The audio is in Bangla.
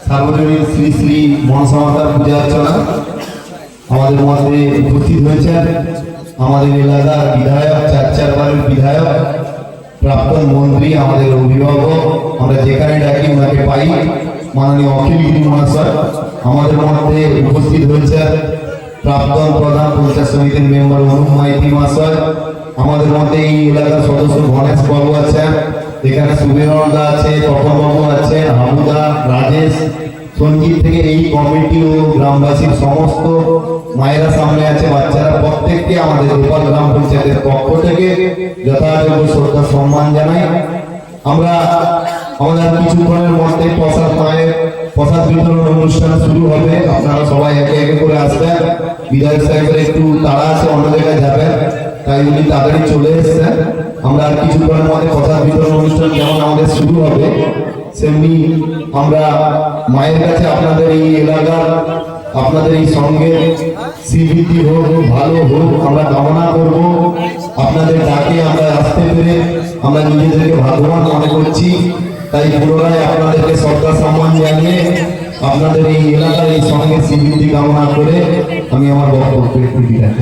সার্বজনীন শ্রী শ্রী মনসামাতার পূজা অর্চনা আমাদের মধ্যে উপস্থিত হয়েছেন আমাদের এলাকার বিধায়ক, চারবারের বিধায়ক, প্রাক্তন মন্ত্রী, আমাদের অভিভাবক, আমরা যেখানে ডাকি ওনাকে পাই, মাননীয় অখিলগিরি মহাশয়। আমাদের মধ্যে উপস্থিত হয়েছেন প্রাক্তন প্রধান পঞ্চায়েত সমিতির মেম্বার অনুপ মাইতি মহাশয়। আমাদের মধ্যে এই এলাকার সদস্য গণেশ বাবু আছেন, এখানে সুবীরদা আছে, তপন বাবু আছেন, হামুদা, রাজেশ, সঞ্জিত থেকে এই কমিটি ও গ্রামবাসীর সমস্ত মায়েরা সামনে আছে, বাচ্চারা, প্রত্যেককে আমাদের গোপাল গ্রাম পঞ্চায়েতের পক্ষ থেকে যথাযোগ্য শ্রদ্ধা সম্মান জানাই। আমরা আমাদের কিছুক্ষণের মধ্যে প্রসাদ বিতরণ অনুষ্ঠান শুরু হবে। আপনারা সবাই একে একে করে আসবেন। বিধায়ক সাহেবের একটু তাড়া আছে, অন্য জায়গায় যাবেন, তাই উনি তাড়াতাড়ি চলে এসেছেন। আমরা আর কিছুক্ষণের মধ্যে প্রসাদ বিতরণ অনুষ্ঠান যেমন আমাদের শুরু হবে, সেমনি আমরা মায়ের কাছে আপনাদের এই এলাকার, আপনাদের এই সঙ্গে শ্রীবৃদ্ধি হোক, ভালো হোক আমরা কামনা করব। আপনাদের ডাকে আমরা আসতে পেরে আমরা নিজেদেরকে ভাগ্যবান মনে করছি। তাই পুনরায় আপনাদেরকে শ্রদ্ধা সম্মান জানিয়ে আপনাদের এই এলাকার এই সঙ্গে শ্রীবৃদ্ধি কামনা করে আমি আমার বক্তব্য বিদায়।